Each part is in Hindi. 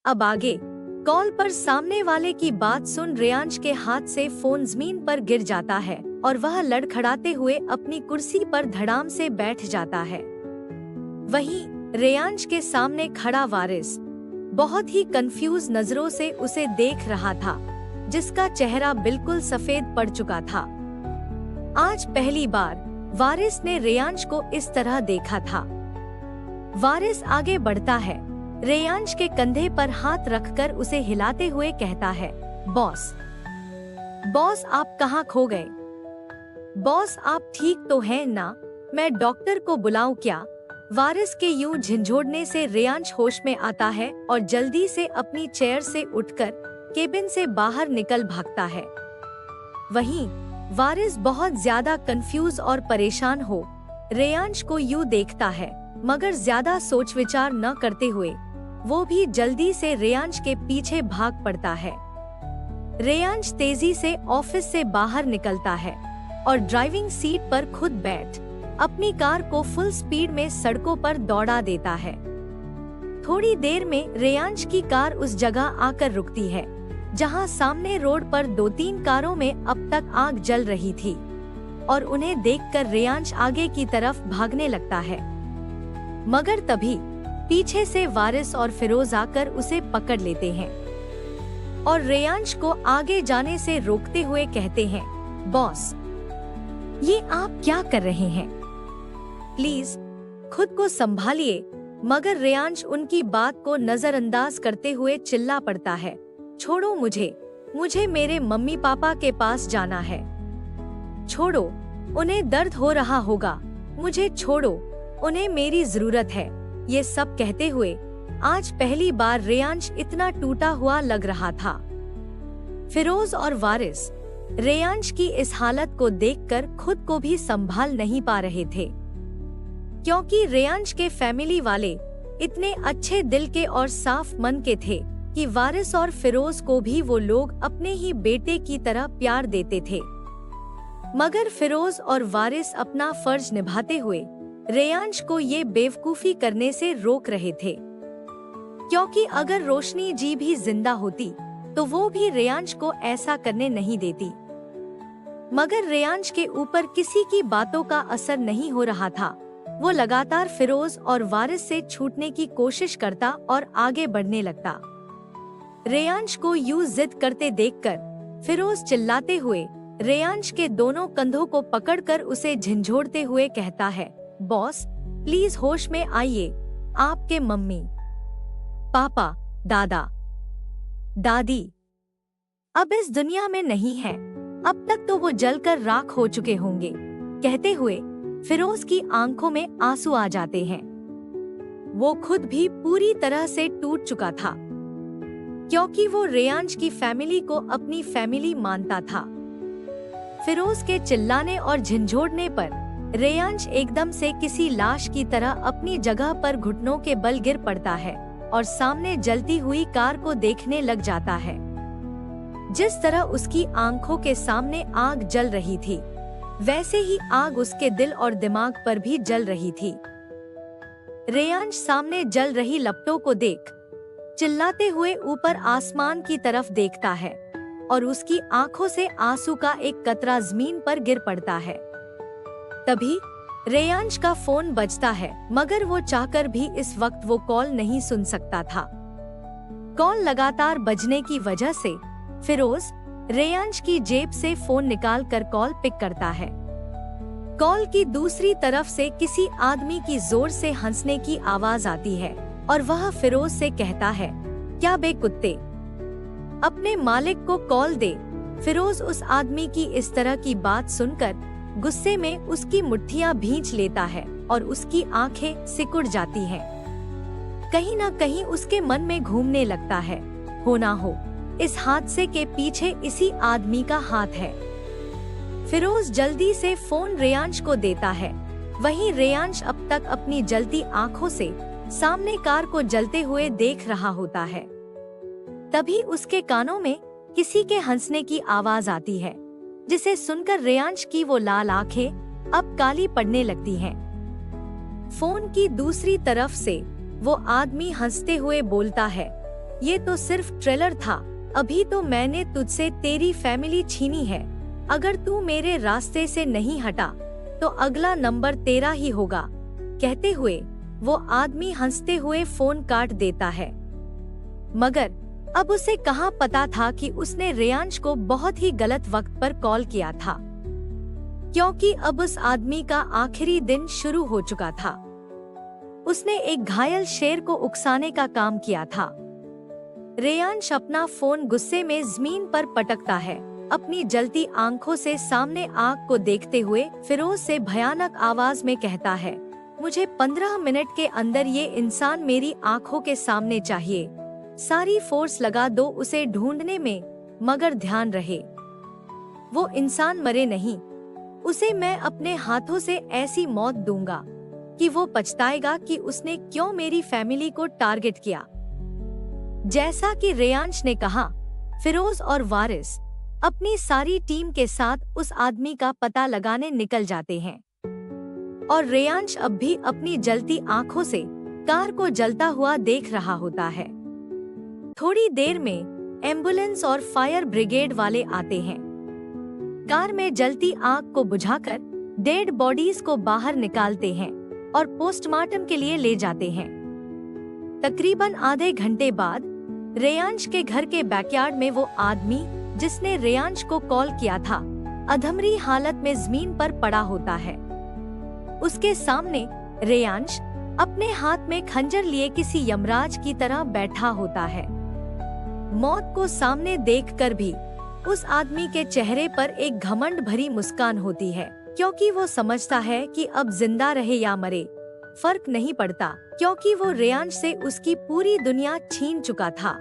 अब आगे। कॉल पर सामने वाले की बात सुन रेयांश के हाथ से फोन जमीन पर गिर जाता है और वह लड़खड़ाते हुए अपनी कुर्सी पर धड़ाम से बैठ जाता है। वहीं रेयांश के सामने खड़ा वारिस बहुत ही कंफ्यूज नजरों से उसे देख रहा था, जिसका चेहरा बिल्कुल सफेद पड़ चुका था। आज पहली बार वारिस ने रेयांश को इस तरह देखा था। वारिस आगे बढ़ता है, रेयांश के कंधे पर हाथ रखकर उसे हिलाते हुए कहता है, बॉस बॉस आप कहाँ खो गए? बॉस आप ठीक तो हैं ना? मैं डॉक्टर को बुलाऊं क्या? वारिस के यूं झिंझोड़ने से रेयांश होश में आता है और जल्दी से अपनी चेयर से उठकर केबिन से बाहर निकल भागता है। वहीं वारिस बहुत ज्यादा कंफ्यूज और परेशान हो रेयांश को यूं देखता है, मगर ज्यादा सोच विचार न करते हुए वो भी जल्दी से रेयांश के पीछे भाग पड़ता है। रेयांश तेजी से ऑफिस से बाहर निकलता है और ड्राइविंग सीट पर खुद बैठ अपनी कार को फुल स्पीड में सड़कों पर दौड़ा देता है। थोड़ी देर में रेयांश की कार उस जगह आकर रुकती है जहां सामने रोड पर 2-3 कारों में अब तक आग जल रही थी और उन्हें देखकर रेयांश आगे की तरफ भागने लगता है, मगर तभी पीछे से वारिस और फिरोज आकर उसे पकड़ लेते हैं और रेयांश को आगे जाने से रोकते हुए कहते हैं, बॉस ये आप क्या कर रहे हैं? प्लीज खुद को संभालिए। मगर रेयांश उनकी बात को नजरअंदाज करते हुए चिल्ला पड़ता है, छोड़ो मुझे मेरे मम्मी पापा के पास जाना है। छोड़ो, उन्हें दर्द हो रहा होगा, मुझे छोड़ो, उन्हें मेरी जरूरत है। ये सब कहते हुए आज पहली बार रेयांश इतना टूटा हुआ लग रहा था। फिरोज और वारिस रेयांश की इस हालत को देखकर खुद को भी संभाल नहीं पा रहे थे, क्योंकि रेयांश के फैमिली वाले इतने अच्छे दिल के और साफ मन के थे कि वारिस और फिरोज को भी वो लोग अपने ही बेटे की तरह प्यार देते थे। मगर फिरोज और वारिस अपना फर्ज निभाते हुए रेयांश को ये बेवकूफी करने से रोक रहे थे, क्योंकि अगर रोशनी जी भी जिंदा होती तो वो भी रेयांश को ऐसा करने नहीं देती। मगर रेयांश के ऊपर किसी की बातों का असर नहीं हो रहा था। वो लगातार फिरोज और वारिस से छूटने की कोशिश करता और आगे बढ़ने लगता। रेयांश को यूं जिद करते देखकर फिरोज चिल्लाते हुए रेयांश के दोनों कंधों को पकड़कर उसे झिंझोड़ते हुए कहता है, बॉस प्लीज होश में आइए, आपके मम्मी पापा दादा दादी अब इस दुनिया में नहीं है, अब तक तो वो जलकर राख हो चुके होंगे। कहते हुए फिरोज की आंखों में आंसू आ जाते हैं। वो खुद भी पूरी तरह से टूट चुका था, क्योंकि वो रेयांश की फैमिली को अपनी फैमिली मानता था। फिरोज के चिल्लाने और झिंझोड़ने पर रेयांश एकदम से किसी लाश की तरह अपनी जगह पर घुटनों के बल गिर पड़ता है और सामने जलती हुई कार को देखने लग जाता है। जिस तरह उसकी आंखों के सामने आग जल रही थी, वैसे ही आग उसके दिल और दिमाग पर भी जल रही थी। रेयांश सामने जल रही लपटों को देख चिल्लाते हुए ऊपर आसमान की तरफ देखता है और उसकी आंखों से आंसू का एक कतरा जमीन पर गिर पड़ता है। तभी रेयांश का फोन बजता है, मगर वो चाहकर भी इस वक्त वो कॉल नहीं सुन सकता था। कॉल लगातार बजने की वजह से फिरोज रेयांश की जेब से फोन निकाल कर कॉल पिक करता है। कॉल की दूसरी तरफ से किसी आदमी की जोर से हंसने की आवाज आती है और वह फिरोज से कहता है, क्या बे कुत्ते, अपने मालिक को कॉल दे। फिरोज उस आदमी की इस तरह की बात सुनकर गुस्से में उसकी मुट्ठियां भींच लेता है और उसकी आंखें सिकुड़ जाती हैं। कहीं न कहीं उसके मन में घूमने लगता है, हो ना हो इस हादसे के पीछे इसी आदमी का हाथ है। फिरोज जल्दी से फोन रेयांश को देता है। वहीं रेयांश अब तक अपनी जलती आंखों से सामने कार को जलते हुए देख रहा होता है। तभी उसके कानों में किसी के हंसने की आवाज आती है, जिसे सुनकर रेयांश की वो लाल आंखें अब काली पड़ने लगती हैं। फोन की दूसरी तरफ से वो आदमी हंसते हुए बोलता है, ये तो सिर्फ ट्रेलर था, अभी तो मैंने तुझसे तेरी फैमिली छीनी है। अगर तू मेरे रास्ते से नहीं हटा तो अगला नंबर तेरा ही होगा। कहते हुए वो आदमी हंसते हुए फोन काट देता है। मगर अब उसे कहाँ पता था कि उसने रेयांश को बहुत ही गलत वक्त पर कॉल किया था, क्योंकि अब उस आदमी का आखिरी दिन शुरू हो चुका था। उसने एक घायल शेर को उकसाने का काम किया था। रेयांश अपना फोन गुस्से में जमीन पर पटकता है। अपनी जलती आंखों से सामने आग को देखते हुए फिरोज से भयानक आवाज में कहता है, मुझे 15 मिनट के अंदर ये इंसान मेरी आंखों के सामने चाहिए। सारी फोर्स लगा दो उसे ढूंढने में, मगर ध्यान रहे वो इंसान मरे नहीं। उसे मैं अपने हाथों से ऐसी मौत दूंगा कि वो पछताएगा कि उसने क्यों मेरी फैमिली को टारगेट किया। जैसा कि रेयांश ने कहा, फिरोज और वारिस अपनी सारी टीम के साथ उस आदमी का पता लगाने निकल जाते हैं और रेयांश अब भी अपनी जलती आंखों से कार को जलता हुआ देख रहा होता है। थोड़ी देर में एम्बुलेंस और फायर ब्रिगेड वाले आते हैं। कार में जलती आग को बुझाकर डेड बॉडीज को बाहर निकालते हैं और पोस्टमार्टम के लिए ले जाते हैं। तकरीबन आधे घंटे बाद रेयांश के घर के बैकयार्ड में वो आदमी जिसने रेयांश को कॉल किया था, अधमरी हालत में जमीन पर पड़ा होता है। उसके सामने रेयांश अपने हाथ में खंजर लिए किसी यमराज की तरह बैठा होता है। मौत को सामने देखकर भी उस आदमी के चेहरे पर एक घमंड भरी मुस्कान होती है, क्योंकि वो समझता है कि अब जिंदा रहे या मरे फर्क नहीं पड़ता, क्योंकि वो रेयांश से उसकी पूरी दुनिया छीन चुका था।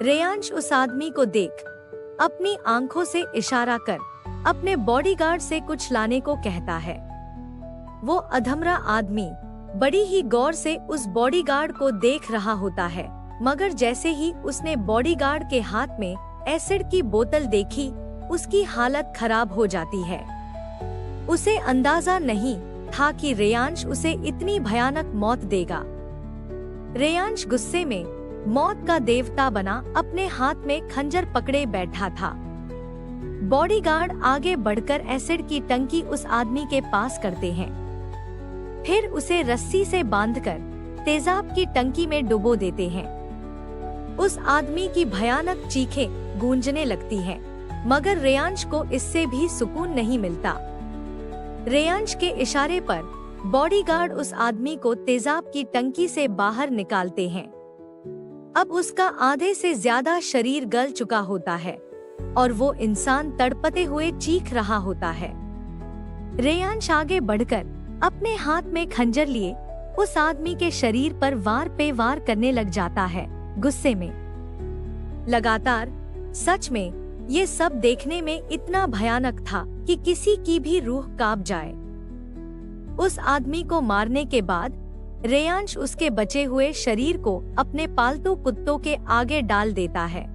रेयांश उस आदमी को देख अपनी आंखों से इशारा कर अपने बॉडीगार्ड से कुछ लाने को कहता है। वो अधमरा आदमी बड़ी ही गौर से उस बॉडीगार्ड को देख रहा होता है, मगर जैसे ही उसने बॉडीगार्ड के हाथ में एसिड की बोतल देखी, उसकी हालत खराब हो जाती है। उसे अंदाजा नहीं था कि रेयांश उसे इतनी भयानक मौत देगा। रेयांश गुस्से में मौत का देवता बना अपने हाथ में खंजर पकड़े बैठा था। बॉडीगार्ड आगे बढ़कर एसिड की टंकी उस आदमी के पास करते हैं, फिर उसे रस्सी से बांधकर तेजाब की टंकी में डुबो देते हैं। उस आदमी की भयानक चीखें गूंजने लगती हैं, मगर रेयांश को इससे भी सुकून नहीं मिलता। रेयांश के इशारे पर बॉडीगार्ड उस आदमी को तेजाब की टंकी से बाहर निकालते हैं। अब उसका आधे से ज्यादा शरीर गल चुका होता है और वो इंसान तड़पते हुए चीख रहा होता है। रेयांश आगे बढ़कर अपने हाथ में खंजर लिए उस आदमी के शरीर पर वार पे वार करने लग जाता है, गुस्से में। लगातार सच में ये सब देखने में इतना भयानक था कि किसी की भी रूह कांप जाए। उस आदमी को मारने के बाद रेयांश उसके बचे हुए शरीर को अपने पालतू कुत्तों के आगे डाल देता है।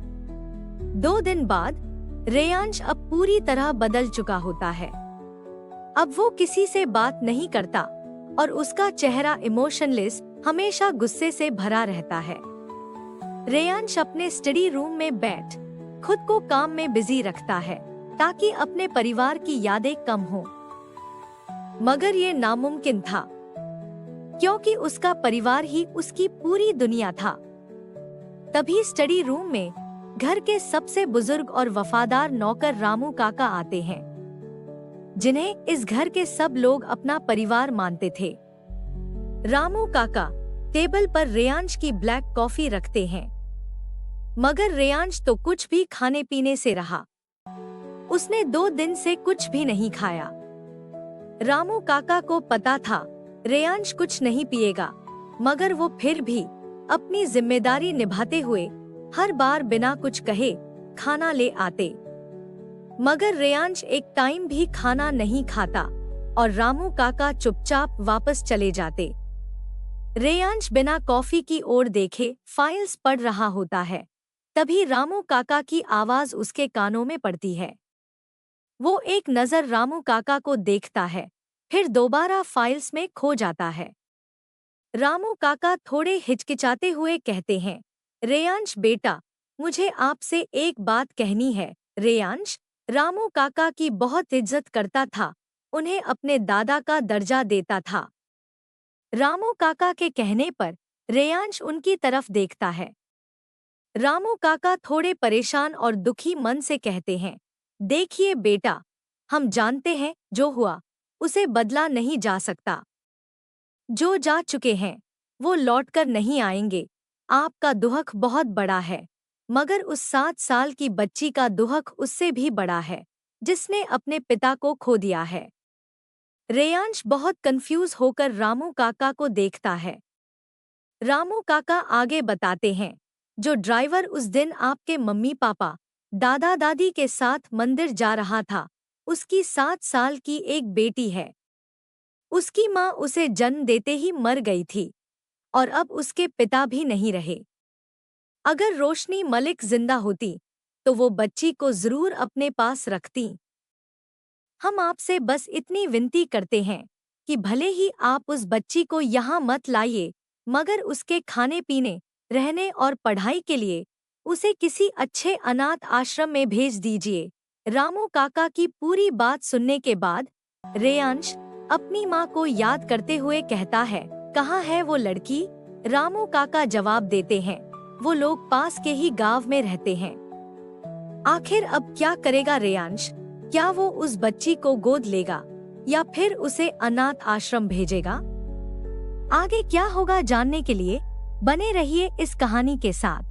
2 दिन बाद रेयांश अब पूरी तरह बदल चुका होता है। अब वो किसी से बात नहीं करता और उसका चेहरा इमोशनलेस, हमेशा गुस्से से भरा रहता है। रेयांश अपने स्टडी रूम में बैठ खुद को काम में बिजी रखता है ताकि अपने परिवार की यादें कम हो, मगर ये नामुमकिन था, क्योंकि उसका परिवार ही उसकी पूरी दुनिया था। तभी स्टडी रूम में घर के सबसे बुजुर्ग और वफादार नौकर रामू काका आते हैं, जिन्हें इस घर के सब लोग अपना परिवार मानते थे। रामू काका टेबल पर रेयांश की ब्लैक कॉफी रखते हैं, मगर रेयांश तो कुछ भी खाने पीने से रहा। उसने 2 दिन से कुछ भी नहीं खाया। रामू काका को पता था रेयांश कुछ नहीं पिएगा, मगर वो फिर भी अपनी जिम्मेदारी निभाते हुए हर बार बिना कुछ कहे खाना ले आते। मगर रेयांश एक टाइम भी खाना नहीं खाता और रामू काका चुपचाप वापस चले जाते। रेयांश बिना कॉफी की ओर देखे फाइल्स पढ़ रहा होता है। तभी रामू काका की आवाज उसके कानों में पड़ती है। वो एक नजर रामू काका को देखता है, फिर दोबारा फाइल्स में खो जाता है। रामू काका थोड़े हिचकिचाते हुए कहते हैं, रेयांश बेटा, मुझे आपसे एक बात कहनी है। रेयांश रामू काका की बहुत इज्जत करता था, उन्हें अपने दादा का दर्जा देता था। रामू काका के कहने पर रेयांश उनकी तरफ देखता है। रामू काका थोड़े परेशान और दुखी मन से कहते हैं, देखिए बेटा, हम जानते हैं जो हुआ उसे बदला नहीं जा सकता। जो जा चुके हैं वो लौटकर नहीं आएंगे। आपका दुहक बहुत बड़ा है, मगर उस 7 साल की बच्ची का दुहक उससे भी बड़ा है, जिसने अपने पिता को खो दिया है। रेयांश बहुत कंफ्यूज होकर रामू काका को देखता है। रामू काका आगे बताते हैं, जो ड्राइवर उस दिन आपके मम्मी पापा दादा दादी के साथ मंदिर जा रहा था, उसकी 7 साल की एक बेटी है। उसकी माँ उसे जन्म देते ही मर गई थी और अब उसके पिता भी नहीं रहे। अगर रोशनी मलिक जिंदा होती तो वो बच्ची को जरूर अपने पास रखती। हम आपसे बस इतनी विनती करते हैं कि भले ही आप उस बच्ची को यहाँ मत लाइए, मगर उसके खाने पीने, रहने और पढ़ाई के लिए उसे किसी अच्छे अनाथ आश्रम में भेज दीजिए। रामू काका की पूरी बात सुनने के बाद रेयांश अपनी माँ को याद करते हुए कहता है, कहाँ है वो लड़की? रामू काका जवाब देते हैं, वो लोग पास के ही गांव में रहते हैं। आखिर अब क्या करेगा रेयांश? क्या वो उस बच्ची को गोद लेगा या फिर उसे अनाथ आश्रम भेजेगा? आगे क्या होगा जानने के लिए बने रहिए इस कहानी के साथ।